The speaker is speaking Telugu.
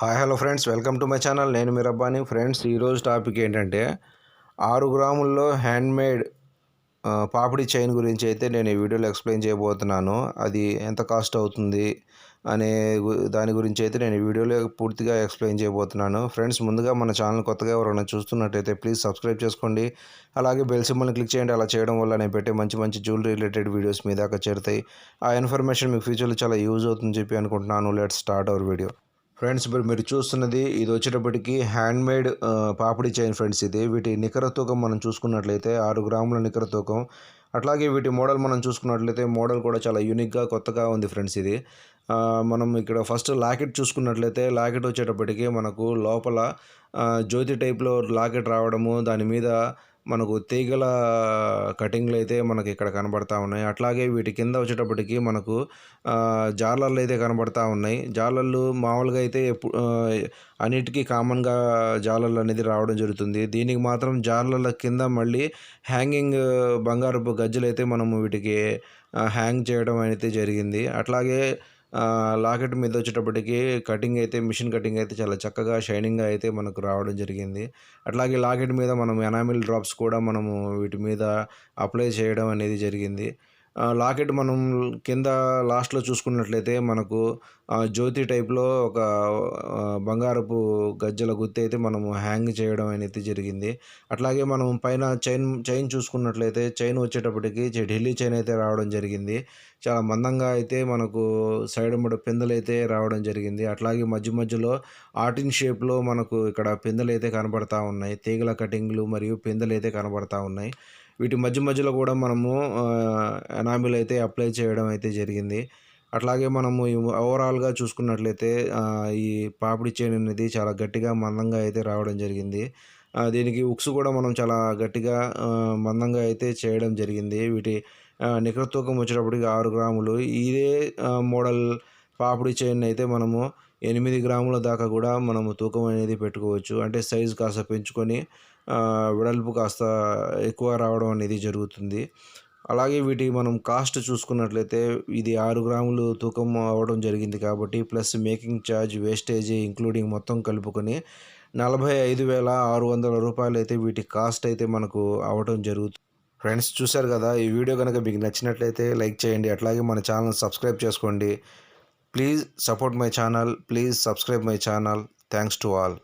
Hi hello friends, welcome to my channel. నేను మీ రబ్బాని. ఫ్రెండ్స్, ఈరోజు టాపిక్ ఏంటంటే 6 గ్రాముల్లో హ్యాండ్మేడ్ పాపిడి చైన్ గురించి అయితే నేను ఈ వీడియోలో ఎక్స్ప్లెయిన్ చేయబోతున్నాను. అది ఎంత కాస్ట్ అవుతుంది అనే దాని గురించి అయితే నేను ఈ వీడియోలో పూర్తిగా ఎక్స్ప్లెయిన్ చేయబోతున్నాను. ఫ్రెండ్స్, ముందుగా మన ఛానల్ కొత్తగా ఎవరైనా చూస్తున్నట్టయితే ప్లీజ్ సబ్స్క్రైబ్ చేసుకోండి. అలాగే బెల్ సింబల్ని క్లిక్ చేయండి. అలా చేయడం వల్ల నేను పెట్టే మంచి మంచి జ్యువెలరీ రిలేటెడ్ వీడియోస్ మీ దాకా చేరుతాయి. ఆ ఇన్ఫర్మేషన్ మీకు ఫ్యూచర్లో చాలా యూజ్ అవుతుందని చెప్పి అనుకుంటున్నాను. Let's start our video. Friends, ఇప్పుడు మీరు చూస్తున్నది ఇది వచ్చేటప్పటికి హ్యాండ్మేడ్ పాపిడి చైన్ ఫ్రెండ్స్. ఇది వీటి నికర తూకం మనం చూసుకున్నట్లయితే 6 గ్రాముల నికర తూకం. అట్లాగే వీటి మోడల్ మనం చూసుకున్నట్లయితే మోడల్ కూడా చాలా యూనిక్గా కొత్తగా ఉంది ఫ్రెండ్స్. ఇది మనం ఇక్కడ ఫస్ట్ లాకెట్ చూసుకున్నట్లయితే లాకెట్ వచ్చేటప్పటికి మనకు లోపల జ్యోతి టైప్లో లాకెట్ రావడము, దాని మీద మనకు తీగల కటింగ్లు అయితే మనకి ఇక్కడ కనబడతా ఉన్నాయి. అట్లాగే వీటి కింద వచ్చేటప్పటికి మనకు జాలర్లు అయితే కనబడతా ఉన్నాయి. జాలర్లు మామూలుగా అయితే అన్నిటికీ కామన్గా జాలర్లు అనేది రావడం జరుగుతుంది. దీనికి మాత్రం జాలర్ల కింద మళ్ళీ హ్యాంగింగ్ బంగారపు గజ్జలు అయితే మనము వీటికి హ్యాంగ్ చేయడం అయితే జరిగింది. అట్లాగే లాకెట్ మీద వచ్చేటప్పటికి కటింగ్ అయితే మిషన్ కటింగ్ అయితే చాలా చక్కగా షైనింగ్గా అయితే మనకు రావడం జరిగింది. అట్లాగే లాకెట్ మీద మనం ఎనామిల్ డ్రాప్స్ కూడా మనము వీటి మీద అప్లై చేయడం అనేది జరిగింది. లాకెట్ మనం కింద లాస్ట్లో చూసుకున్నట్లయితే మనకు జ్యోతి టైప్లో ఒక బంగారపు గజ్జల గుత్తి అయితే మనము హ్యాంగ్ చేయడం అనేది జరిగింది. అట్లాగే మనం పైన చైన్ చూసుకున్నట్లయితే చైన్ వచ్చేటప్పటికి ఢిల్లీ చైన్ అయితే రావడం జరిగింది. చాలా మందంగా అయితే మనకు సైడ్ ముడ పిందెలు అయితే రావడం జరిగింది. అట్లాగే మధ్య మధ్యలో ఆర్టిన్ షేప్లో మనకు ఇక్కడ పిందెలు అయితే కనబడతా ఉన్నాయి. తీగల కటింగ్లు మరియు పిందెలు అయితే కనబడతా ఉన్నాయి. వీటి మధ్య మధ్యలో కూడా మనము ఎనామిల్ అయితే అప్లై చేయడం అయితే జరిగింది. అట్లాగే మనము ఓవరాల్గా చూసుకున్నట్లయితే ఈ పాపిడి చైన్ అనేది చాలా గట్టిగా మందంగా అయితే రావడం జరిగింది. దీనికి ఉక్స్ కూడా మనం చాలా గట్టిగా మందంగా అయితే చేయడం జరిగింది. వీటి నికర తూకం వచ్చేటప్పటికి 6 గ్రాములు. ఇదే మోడల్ పాపిడి చైన్ అయితే మనము 8 గ్రాముల దాకా కూడా మనము తూకం అనేది పెట్టుకోవచ్చు. అంటే సైజు కాస్త పెంచుకొని వెడల్పు కాస్త ఎక్కువ రావడం అనేది జరుగుతుంది. అలాగే వీటి మనం కాస్ట్ చూసుకున్నట్లయితే ఇది 6 గ్రాములు తూకం అవ్వడం జరిగింది కాబట్టి plus making charge, wastage including మొత్తం కలుపుకొని 45,600 రూపాయలు అయితే వీటి కాస్ట్ అయితే మనకు అవ్వడం జరుగుతుంది. ఫ్రెండ్స్, చూశారు కదా. ఈ వీడియో కనుక మీకు నచ్చినట్లయితే లైక్ చేయండి. అట్లాగే మన ఛానల్ సబ్స్క్రైబ్ చేసుకోండి. Please support my channel. Please subscribe my channel. Thanks to all.